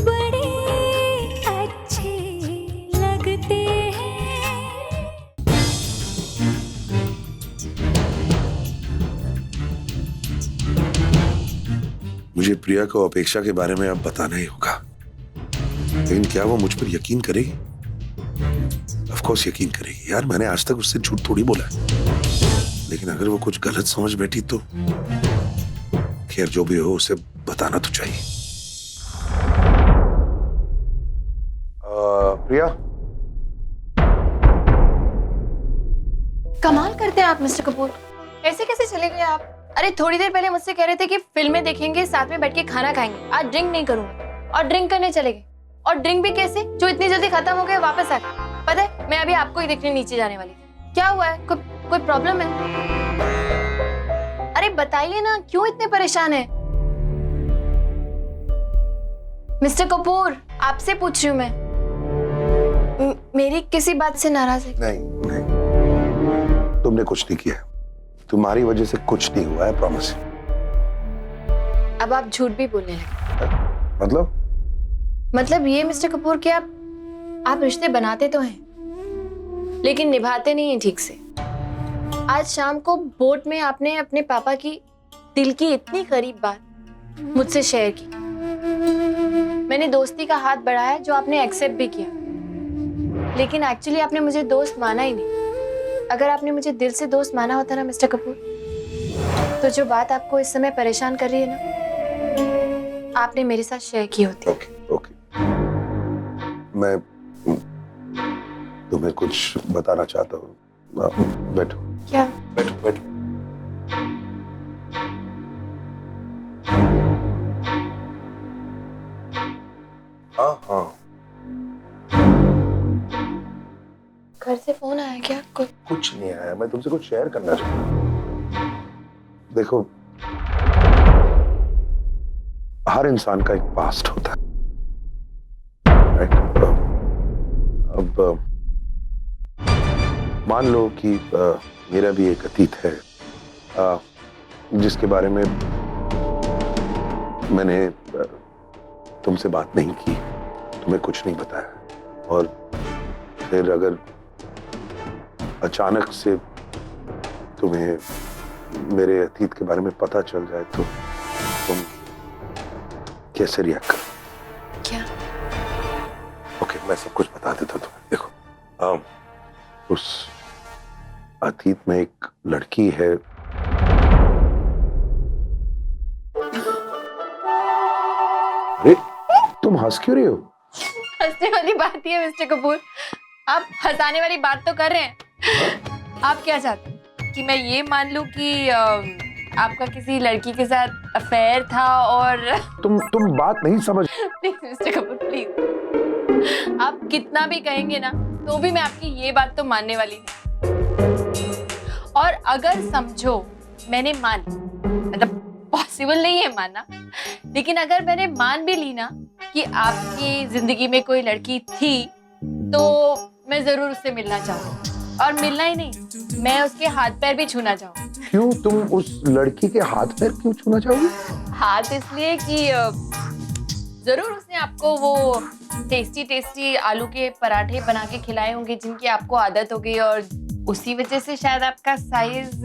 बड़े अच्छे लगते हैं। मुझे प्रिया को अपेक्षा के बारे में अब बताना ही होगा, लेकिन क्या वो मुझ पर यकीन करेगी? ऑफ कोर्स यकीन करेगी यार, मैंने आज तक उससे झूठ थोड़ी बोला है। लेकिन अगर वो कुछ गलत समझ बैठी तो खैर जो भी हो उसे बताना तो चाहिए। प्रिया, कमाल करते हैं आप मिस्टर कपूर, ऐसे कैसे चले गए आप? अरे थोड़ी देर पहले मुझसे कह रहे थे कि फिल्में देखेंगे, साथ में बैठ के खाना खाएंगे, आज ड्रिंक नहीं करूंगा और ड्रिंक करने चले गए। और ड्रिंक भी कैसे, जो इतनी जल्दी खत्म हो गए वापस आ गए। पता है मैं अभी आपको ही देखने नीचे जाने वाली थी। क्या हुआ है, कोई प्रॉब्लम है? अरे बताइए ना, क्यों इतने परेशान है? मिस्टर कपूर आपसे पूछ रही हूँ मैं, मेरी किसी बात से नाराज है? नहीं, तुमने कुछ नहीं किया, तुम्हारी वजह से कुछ नहीं हुआ है, प्रॉमिस। अब आप झूठ भी बोलने लगे। मतलब ये मिस्टर कपूर कि आप रिश्ते बनाते तो हैं लेकिन निभाते नहीं हैं ठीक से। आज शाम को बोट में आपने अपने पापा की दिल की इतनी करीब बात मुझसे शेयर की। मैंने दोस्ती का हाथ बढ़ाया जो आपने एक्सेप्ट भी किया, लेकिन एक्चुअली आपने मुझे दोस्त माना ही नहीं। अगर आपने मुझे दिल से दोस्त माना होता ना मिस्टर कपूर, तो जो बात आपको इस समय परेशान कर रही है ना, आपने मेरे साथ शेयर की होती। ओके। मैं तुम्हें कुछ बताना चाहता हूँ, बैठो। क्या? बैठो। हाँ। घर से फोन आया क्या? कुछ नहीं आया, मैं तुमसे कुछ शेयर करना चाहता हूँ। देखो, हर इंसान का एक पास्ट होता है, राइट? अब मान लो कि मेरा भी एक अतीत है जिसके बारे में मैंने तुमसे बात नहीं की, तुम्हें कुछ नहीं बताया, और फिर अगर अचानक से तुम्हें मेरे अतीत के बारे में पता चल जाए तो तुम कैसे रिएक्ट करो? क्या? ओके, मैं सब कुछ बता देता हूँ तुम्हें। देखो, उस अतीत में एक लड़की है। अरे तुम हंस क्यों रही हो? हंसने वाली बात ही है मिस्टर कपूर, आप हंसाने वाली बात तो कर रहे हैं। आप क्या चाहते हैं कि मैं ये मान लूं कि आपका किसी लड़की के साथ अफेयर था? और तुम बात नहीं समझ। प्लीज मिस्टर कपूर प्लीज, आप कितना भी कहेंगे ना तो भी मैं आपकी ये बात तो मानने वाली नहीं। और अगर समझो मैंने मान, मतलब पॉसिबल नहीं है मानना, लेकिन अगर मैंने मान भी ली ना कि आपकी जिंदगी में कोई लड़की थी, तो मैं जरूर उससे मिलना चाहूंगी। और मिलना ही नहीं, मैं उसके हाथ पैर भी छूना चाहूंगी। क्यों? तुम उस लड़की के हाथ पैर क्यों छूना चाहोगी? हाथ इसलिए कि जरूर उसने आपको वो टेस्टी आलू के पराठे बना के खिलाए होंगे जिनकी आपको आदत हो गई, और उसी वजह से शायद आपका साइज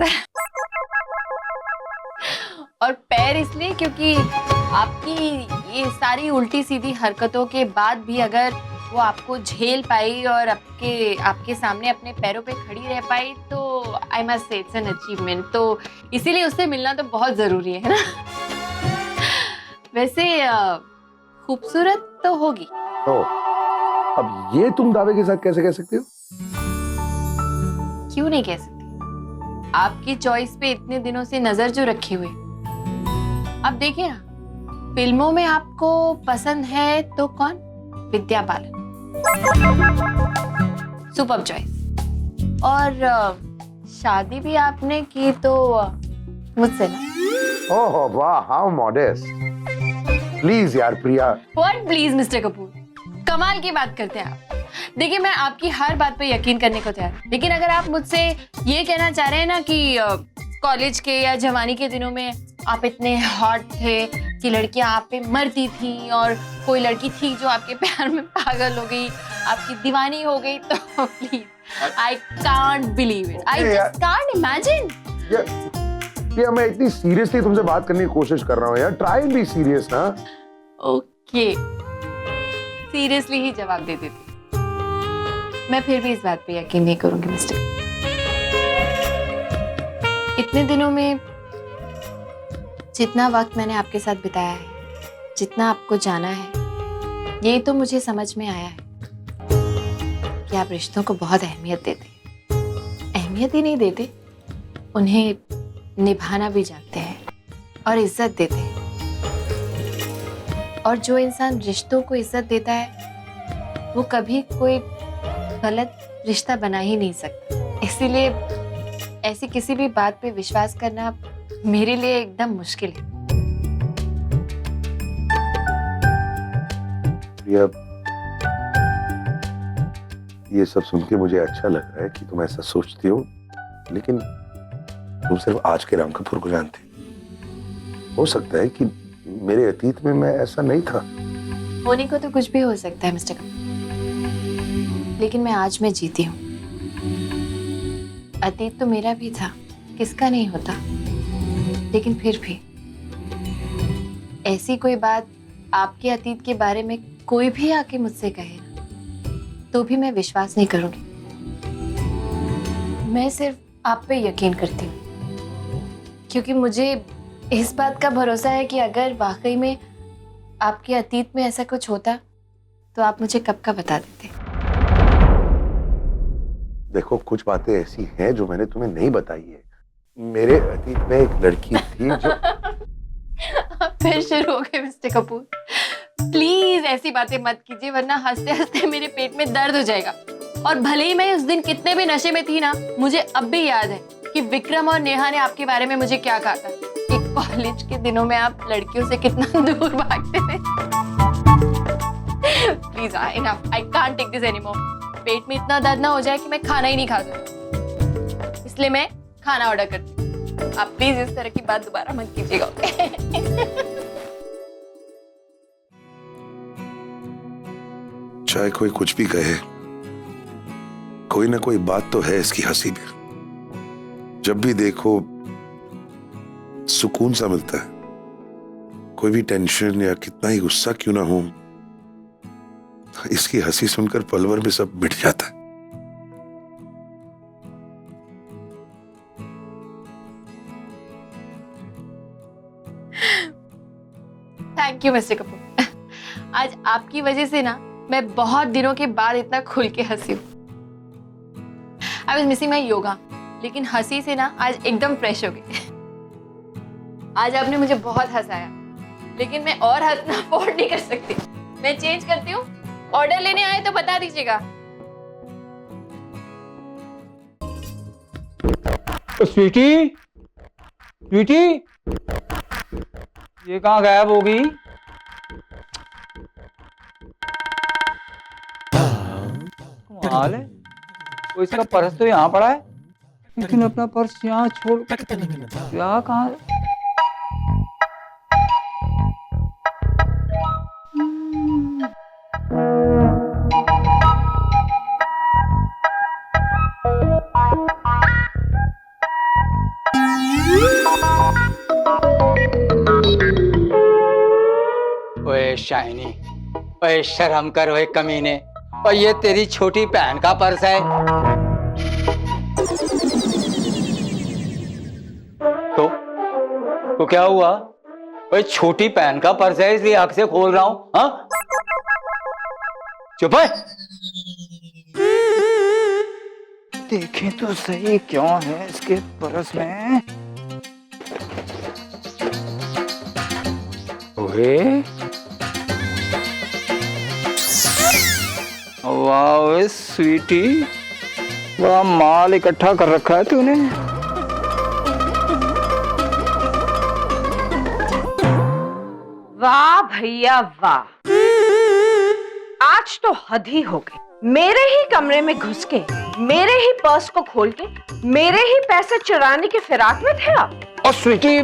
और पैर इसलिए क्योंकि आपकी ये सारी उल्टी सीधी हरकतों के बाद भी अगर वो आपको झेल पाई और आपके सामने अपने पैरों पे खड़ी रह पाई, तो I must say it's an achievement. तो इसीलिए उससे मिलना तो बहुत जरूरी है ना? वैसे खूबसूरत तो होगी। अब ये तुम दावे के साथ कैसे कह सकते हो? क्यों नहीं कह सकती? आपकी चॉइस पे इतने दिनों से नजर जो रखे हुए, अब देखिए ना, फिल्मों में आपको पसंद है तो कौन? Vidya Balan, super choice. और शादी भी आपने की तो मुझसे ना। ओह वाह, हाउ मॉडेस्ट। प्लीज यार प्रिया। व्हाट प्लीज मिस्टर कपूर, कमाल की बात करते हैं आप। देखिए मैं आपकी हर बात पे यकीन करने को तैयार हूं, लेकिन अगर आप मुझसे ये कहना चाह रहे हैं ना कि कॉलेज के या जवानी के दिनों में आप इतने हॉट थे कि लड़कियां आप पे मरती थी और कोई लड़की थी जो आपके प्यार में पागल हो गई, आपकी दीवानी हो गई, तो please I can't believe it, I just can't imagine. यार मैं इतनी सीरियसली तुमसे बात करने की कोशिश कर रहा हूँ यार, ट्राई एंड बी सीरियस ना। ओके, सीरियसली ही जवाब दे देती। मैं फिर भी इस बात पे यकीन नहीं करूंगी मिस्टर। इतने दिनों में जितना वक्त मैंने आपके साथ बिताया है, जितना आपको जाना है, ये तो मुझे समझ में आया है कि आप रिश्तों को बहुत अहमियत देते। अहमियत ही नहीं देते, उन्हें निभाना भी जानते हैं और इज्जत देते हैं। और जो इंसान रिश्तों को इज्जत देता है वो कभी कोई गलत रिश्ता बना ही नहीं सकता। इसीलिए ऐसी किसी भी बात पे विश्वास करना मेरे लिए एकदम मुश्किल है। ये सब सुन के मुझे अच्छा लग रहा है कि तुम ऐसा सोचती हो, लेकिन तुम सिर्फ आज के राम कपूर को जानते हो सकता है कि मेरे अतीत में मैं ऐसा नहीं था। होने को तो कुछ भी हो सकता है मिस्टर कपूर, लेकिन मैं आज में जीती हूँ। अतीत तो मेरा भी था, किसका नहीं होता, लेकिन फिर भी ऐसी कोई बात आपके अतीत के बारे में कोई भी आके मुझसे कहे तो भी मैं विश्वास नहीं करूंगी। मैं सिर्फ आप पे यकीन करती हूँ, क्योंकि मुझे इस बात का भरोसा है कि अगर वाकई में आपके अतीत में ऐसा कुछ होता तो आप मुझे कब का बता देते। देखो, कुछ बातें ऐसी हैं जो मैंने तुम्हें नहीं बताई है। मेरे अतीत में एक लड़की थी जो फिर शुरू हो गए मिस्टर कपूर। प्लीज ऐसी बातें मत कीजिए, वरना हंसते हंसते मेरे पेट में दर्द हो जाएगा। और भले ही मैं उस दिन कितने भी नशे में थी ना, मुझे अब भी याद है कि विक्रम और नेहा ने आपके बारे में मुझे क्या कहा था कि कॉलेज के दिनों में आप लड़कियों से कितना दूर भागते थे। Please enough, I can't take this anymore. पेट में इतना दर्द ना हो जाए कि मैं खाना ही नहीं खा सकती, इसलिए मैं खाना ऑर्डर करती हूँ। आप प्लीज इस तरह की बात दोबारा मत कीजिएगा। चाहे कोई कुछ भी कहे, कोई ना कोई बात तो है इसकी हंसी में। जब भी देखो सुकून सा मिलता है। कोई भी टेंशन या कितना ही गुस्सा क्यों ना हो, इसकी हंसी सुनकर पल भर में सब मिट जाता है। Thank you mister Kapoor. आज आपकी वजह से ना मैं बहुत दिनों के बाद इतना खुल के हंसी हूँ। I was missing my yoga, लेकिन हंसी से ना आज एकदम फ्रेश हो गई। आज आपने मुझे बहुत हंसाया, लेकिन मैं और हंसना अफोर्ड नहीं कर सकती। मैं चेंज करती हूँ। ऑर्डर लेने आए तो बता दीजिएगा। स्वीटी, स्वीटी, ये कहाँ गायब हो गई? कमाल है, वो इसका पर्स तो यहाँ पड़ा है, लेकिन अपना पर्स यहाँ छोड़ क्या कहाँ? ओए शाइनी, ओए शर्म कर ओए कमीने, और ये तेरी छोटी बहन का पर्स है। तो क्या हुआ? ओए छोटी बहन का पर्स है इसलिए हक से खोल रहा हूं। हाँ, चुप है। देखें तो सही क्यों है इसके पर्स में। ओए वाह स्वीटी, बड़ा माल इकट्ठा कर रखा है तूने। वाह भैया वाह, आज तो हद ही हो गई। मेरे ही कमरे में घुस के, मेरे ही पर्स को खोल के, मेरे ही पैसे चुराने के फिराक में थे आप। और स्वीटी,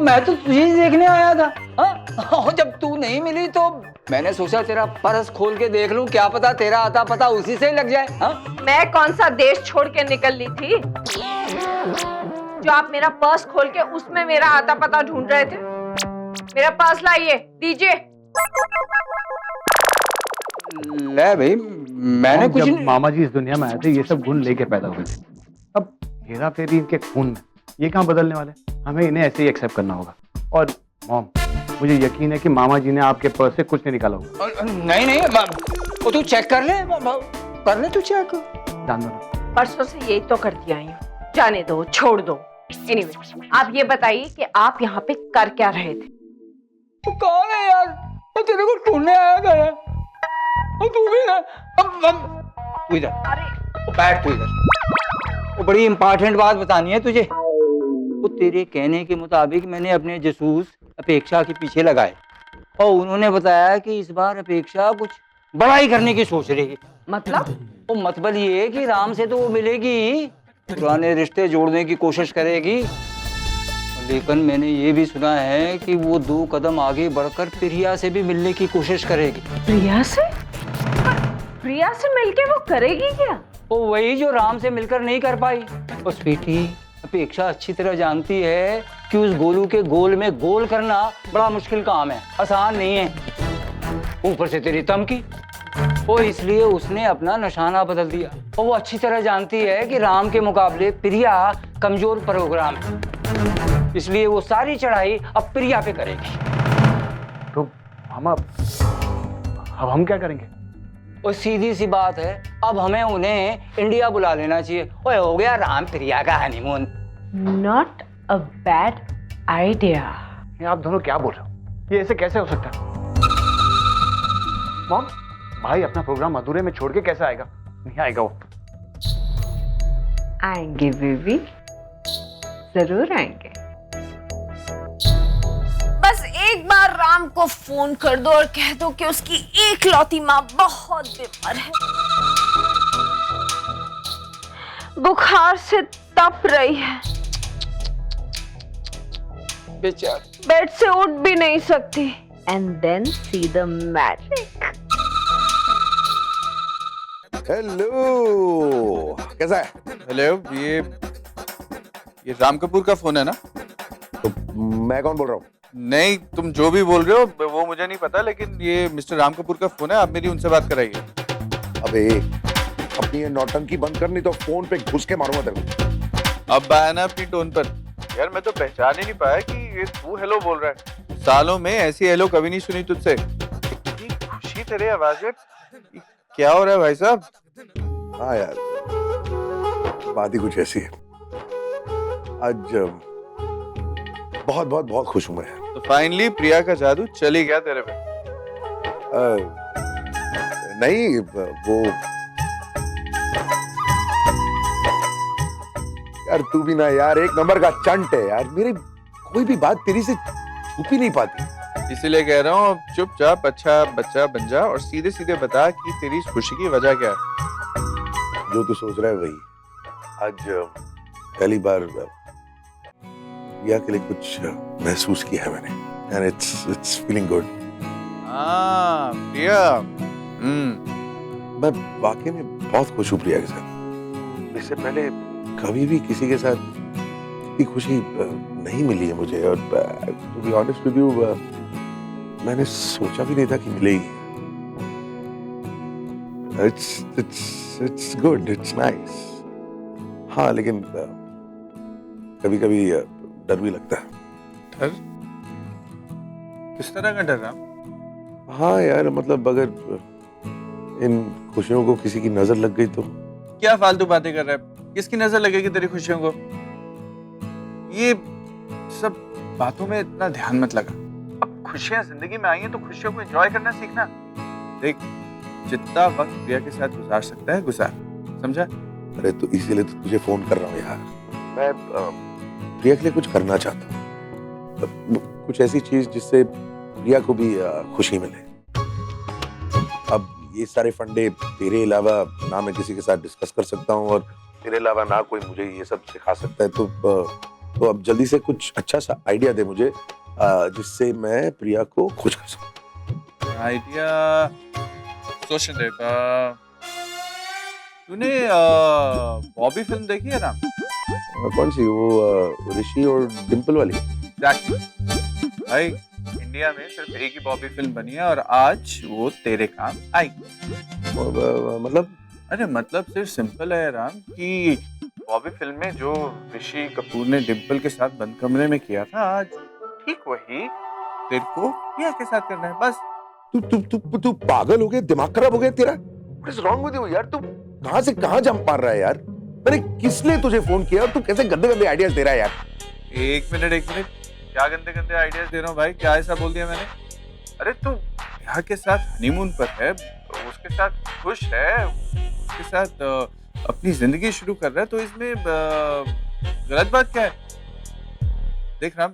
मैं तो तुझे ही देखने आया था। हाँ, और जब तू नहीं मिली तो मैंने सोचा तेरा पर्स खोल के देख लूं, क्या पता तेरा आता पता उसी से ही लग जाए। हाँ, मैं कौन सा देश छोड़ के निकल ली थी जो आप मेरा पर्स खोल के उसमें मेरा आता पता ढूंढ रहे थे? मेरा पर्स लाइए, दीजिए। ले भाई, मैंने कुछ जब मामा जी इस दुनिया में आए थे ये सब गुण लेके पैदा हुए थे। अब हेरा फेरी इनके खून में, ये कहाँ बदलने वाले, हमें इन्हें ऐसे ही एक्सेप्ट करना होगा। और मॉम, मुझे यकीन है कि मामा जी ने आपके पर्स से कुछ नहीं निकाला होगा। नहीं, वो तू चेक कर ले, तू चेक। जान दो। परसों से यही तो करती आई हूँ, जाने दो, छोड़ दो। एनीवे, आप ये बताइए कि आप यहाँ पे कर क्या रहे थे? तू कौन है यार? वो तेरे को ढूंढने आया था यार। और तू भी ना, तू इधर, अरे बैठ तू इधर। वो बड़ी इंपॉर्टेंट बात बतानी है तुझे। वो तेरे कहने के मुताबिक मैंने अपने जासूस अपेक्षा के पीछे लगाए और उन्होंने बताया कि इस बार अपेक्षा कुछ बड़ा ही करने की सोच रही है। मतलब? वो मतलब ये है कि राम से तो वो मिलेगी, पुराने रिश्ते जोड़ने की कोशिश करेगी, लेकिन मैंने ये भी सुना है कि वो 2 कदम आगे बढ़कर प्रिया से भी मिलने की कोशिश करेगी। प्रिया से? प्रिया से मिलके वो करेगी क्या? वो वही जो राम से मिलकर नहीं कर पाई। और स्वीटी, अपेक्षा अच्छी तरह जानती है कि उस गोलू के गोल में गोल करना बड़ा मुश्किल काम है, आसान नहीं है। ऊपर से तेरी धमकी, वो इसलिए उसने अपना निशाना बदल दिया। और वो अच्छी तरह जानती है कि राम के मुकाबले प्रिया कमजोर प्रोग्राम है, इसलिए वो सारी चढ़ाई अब प्रिया पे करेगी। तो मामा अब हम क्या करेंगे? और सीधी सी बात है, अब हमें उन्हें इंडिया बुला लेना चाहिए। ओए, हो गया राम प्रिया का honeymoon. Not a bad idea. ये आप दोनों क्या बोल रहे हो? ये ऐसे कैसे हो सकता है? मॉम, भाई अपना प्रोग्राम अधूरे में छोड़ के कैसे आएगा? नहीं आएगा वो। आएंगे बेबी, जरूर आएंगे। बस एक बार राम को फोन कर दो और कह दो कि उसकी एकलौती माँ बहुत बीमार है, बुखार से तप रही है, बेचारी बेड से उठ भी नहीं सकती। And then see the magic. Hello, कैसा है? हेलो, ये राम कपूर का फोन है ना? तो मैं कौन बोल रहा हूँ? नहीं, तुम जो भी बोल रहे हो वो मुझे नहीं पता, लेकिन ये मिस्टर राम कपूर का फोन है। आप मेरी उनसे बात कराइए। अबे, अपनी ये नौटंकी बंद करनी तो फोन पे घुस के मारूंगा तेरे को। अब आया ना अपनी टोन पर। यार मैं तो पहचान ही नहीं पाया कि ये तू हेलो बोल रहा है। सालों में ऐसी हेलो कभी नहीं सुनी तुझसे। इतनी खुशी तेरे आवाज में, क्या हो रहा है भाई साहब? हाँ यार, बात ही कुछ ऐसी है। आज बहुत बहुत बहुत खुश हूं मैं। तो फाइनली प्रिया का जादू चल ही गया तेरे पे। नहीं, वो यार तू भी ना यार एक नंबर का चंट है यार। मेरी कोई भी बात तेरी से छुप ही नहीं पाती। इसीलिए कह रहा हूँ, चुपचाप अच्छा बच्चा बन जा और सीधे सीधे बता कि तेरी इस खुशी की वजह क्या है। जो तू सोच रहा है वही। आज पहली बार प्रिया के लिए कुछ महसूस किया है मैंने, and it's feeling good। हाँ, प्रिया। मैं वाकई में बहुत खुश हूँ प्रिया के साथ। इससे पहले कभी भी किसी के साथ इतनी खुशी नहीं मिली है मुझे। और to be honest with you, मैंने सोचा भी नहीं था कि मिलेगी। It's good, it's nice। हाँ, लेकिन कभी कभी डर भी लगता है। डर? किस तरह का डर? हाँ यार, मतलब अगर इन खुशियों को किसी की नजर लग गई तो। क्या फालतू बातें कर रहा है? किसकी नजर लगेगी तेरी खुशियों को? ये सब बातों में इतना ध्यान मत लगा। अब खुशियां जिंदगी में आई हैं तो खुशियों को एंजॉय करना सीखना। देख, जितना वक्त प्रिया के साथ गुजार सकता है गुजार, समझा? अरे तो इसीलिए तो तुझे फोन कर रहा हूँ यार। मैं प्रिया के लिए कुछ करना चाहता हूँ, कुछ ऐसी चीज जिससे प्रिया को भी खुशी मिले। अब ये सारे फंडे तेरे अलावा ना मैं किसी के साथ डिस्कस कर सकता हूँ और तेरे अलावा ना कोई मुझे ये सब सिखा सकता है। तो तो अब जल्दी से कुछ अच्छा सा आइडिया दे मुझे, जिससे मैं प्रिया को खुश कर सकूं। आइडिया सोचने दे। तूने बॉबी फिल्म देखी है ना? कौन सी? वो ऋषि और डिम्पल वाली? Exactly. भाई इंडिया में सिर्फ एक ही बॉबी फिल्म बनी है और आज वो तेरे काम आई। मतलब? अरे मतलब सिर्फ सिंपल है राम कि बॉबी फिल्म में जो ऋषि कपूर ने डिम्पल के साथ बंद कमरे में किया था, आज ठीक वही तेरे को प्रिया के साथ करना है। बस तू पागल हो गया? दिमाग खराब हो गया तेरा? What is wrong with you यार? तू कहां से कहां जंप मार रहा है यार? मैंने किसने तुझे फोन किया? तू कैसे गंदे गंदे आइडियाज दे रहा है यार? एक मिनट, क्या गंदे गंदे आइडियाज दे रहा हूँ भाई? क्या ऐसा बोल दिया मैंने? अरे तू प्रिया के साथ हनीमून पर है, उसके साथ खुश है, उसके साथ अपनी जिंदगी शुरू कर रहा है, तो इसमें गलत बात क्या है? देख राम,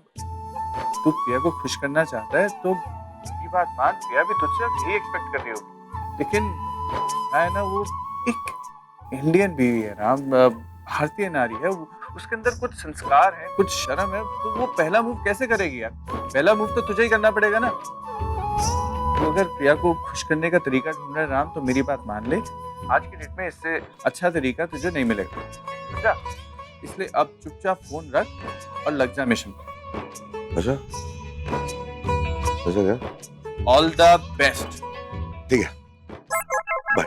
तू प्रिया को खुश करना चाहता है तो ये बात मान, प्रिया भी तुझसे यही एक्सपेक्ट कर रही होगी। लेकिन है ना, वो एक इंडियन बीवी है राम, भारतीय नारी है, उसके अंदर कुछ संस्कार है, कुछ शर्म है, तो वो पहला मूव कैसे करेगी यार? पहला मूव तो तुझे ही करना पड़ेगा ना। तो अगर प्रिया को खुश करने का तरीका ढूंढ रहा है राम, तो मेरी बात मान ले, आज की डेट में इससे अच्छा तरीका तुझे नहीं मिलेगा, समझा? इसलिए अब चुपचाप फोन रख और लग जा मिशन पर। अच्छा क्या? All the best. ठीक है, बाय।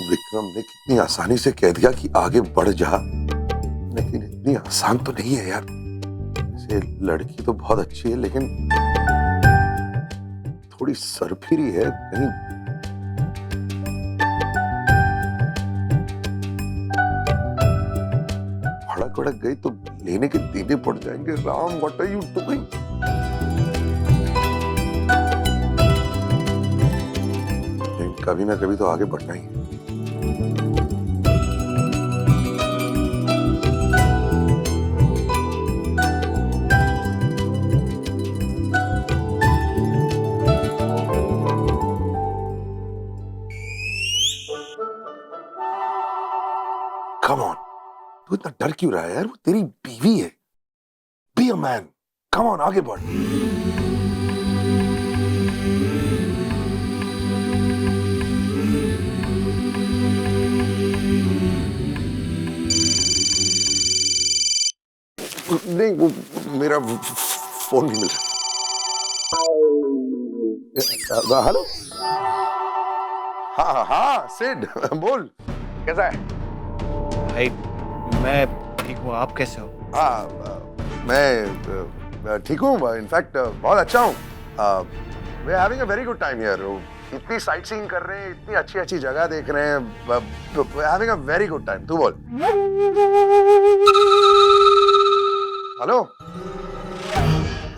विक्रम ने कितनी आसानी से कह दिया कि आगे बढ़ जा, लेकिन इतनी आसान तो नहीं है यार। वैसे लड़की तो बहुत अच्छी है, लेकिन थोड़ी सरफिरी है। कहीं भड़क भड़क गई तो लेने के देने पड़ जाएंगे। Ram, what are you doing? कभी ना कभी तो आगे बढ़ना ही है। Come on, तू इतना डर क्यों रहा है यार? वो तेरी बीवी है। Be a man. Come on, आगे बढ़। नहीं, वो मेरा फोन नहीं मिल रहा। हेलो, हाँ सिड, बोल, कैसा है? भाई मैं ठीक हूँ, आप कैसे हो? हाँ, मैं ठीक हूँ, इनफैक्ट बहुत अच्छा हूँ। We are having a very good time here. इतनी साइट सीइंग कर रहे हैं, इतनी अच्छी अच्छी जगह देख रहे हैं, we are having a very good time. तू बोल। हेलो,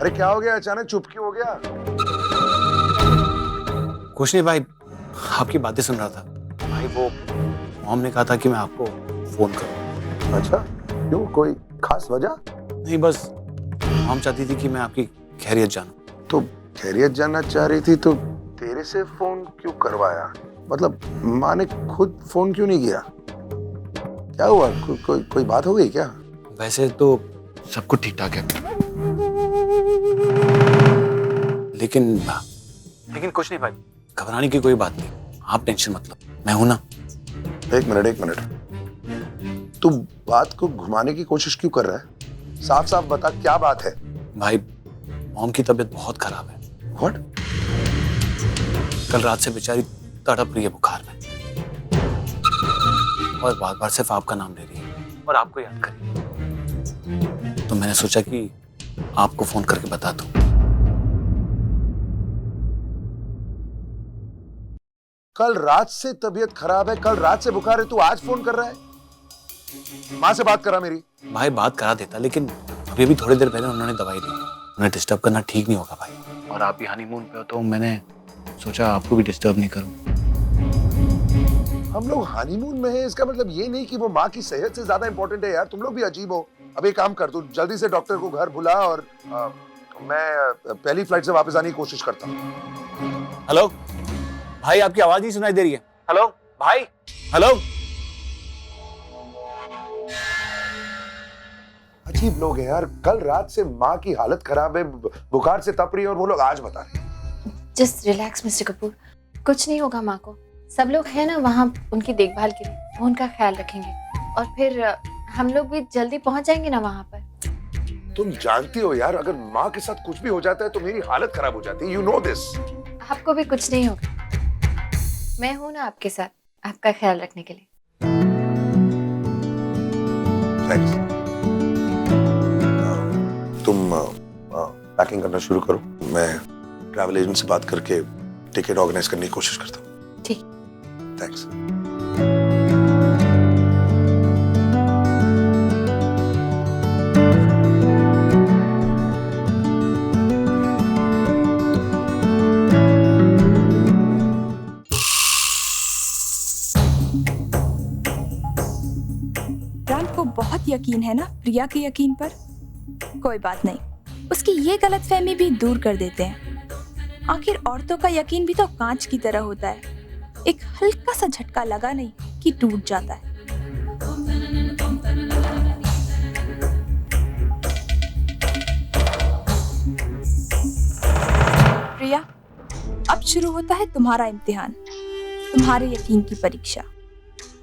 अरे क्या हो गया? अचानक चुप क्यों हो गया? कुछ नहीं भाई, आपकी बातें सुन रहा था। भाई वो मॉम ने कहा था कि मैं आपको फोन करूं। अच्छा, क्यों? कोई खास वजह? नहीं, बस मॉम चाहती थी कि मैं आपकी खैरियत जानूं। तो खैरियत जानना चाह रही थी तो तेरे से फोन क्यों करवाया? मतलब माँ ने खुद फोन क्यों नहीं किया? क्या हुआ? कोई बात हो गई क्या? वैसे तो सब कुछ ठीक ठाक है, लेकिन कुछ नहीं भाई, घबराने की कोई बात नहीं, आप टेंशन मत लो, मैं हूं ना। एक मिनट, तू बात को घुमाने की कोशिश क्यों कर रहा है? साफ साफ बता, क्या बात है? भाई मॉम की तबीयत बहुत खराब है। व्हाट? कल रात से बेचारी तड़प रही है बुखार में, और बार बार सिर्फ आपका नाम ले रही है और आपको याद कर रही है। तो मैंने सोचा कि आपको फोन करके बता दूं। कल रात से तबीयत खराब है, कल रात से बुखार है, तू आज फोन कर रहा है? माँ से बात करा मेरी। भाई बात करा देता, लेकिन अभी थोड़ी देर पहले उन्होंने दवाई दी, उन्हें डिस्टर्ब करना ठीक नहीं होगा भाई। और आप भी हनीमून पे हो तो मैंने सोचा आपको भी डिस्टर्ब नहीं करूं। हम लोग हनीमून में हैं, इसका मतलब ये नहीं कि वो माँ की सेहत से ज्यादा इंपॉर्टेंट है यार। तुम लोग भी अजीब हो। अब एक काम कर, तू जल्दी से डॉक्टर को घर बुला और मैं पहली फ्लाइट से वापस आने की कोशिश करता हूँ। हेलो भाई, आपकी आवाज नहीं सुनाई दे रही है। हेलो भाई, हेलो। अजीब लोग हैं यार। कल रात से माँ की हालत खराब है, बुखार से तप रही है और वो लोग आज बता रहे हैं। जस्ट रिलैक्स मिस्टर कपूर, कुछ नहीं होगा माँ को। सब लोग हैं ना वहाँ उनकी देखभाल के लिए, वो उनका ख्याल रखेंगे और फिर हम लोग भी जल्दी पहुंच जाएंगे ना वहाँ पर। तुम जानती हो यार, अगर माँ के साथ कुछ भी हो जाता है तो मेरी हालत खराब हो जाती है। You know this. आपको भी कुछ नहीं होगा, मैं हूं ना आपके साथ, आपका ख्याल रखने के लिए। थैंक्स। तुम पैकिंग करना शुरू करो, मैं ट्रैवल एजेंट से बात करके टिकट ऑर्गेनाइज करने की कोशिश करता हूँ। ठीक। थैंक्स। राम को बहुत यकीन है ना प्रिया के यकीन पर। कोई बात नहीं, उसकी ये गलतफहमी भी दूर कर देते हैं। आखिर औरतों का यकीन भी तो कांच की तरह होता है, एक हल्का सा झटका लगा नहीं कि टूट जाता है। प्रिया, अब शुरू होता है तुम्हारा इम्तिहान, तुम्हारे यकीन की परीक्षा।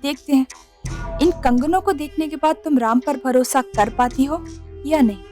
देखते हैं इन कंगनों को देखने के बाद तुम राम पर भरोसा कर पाती हो या नहीं।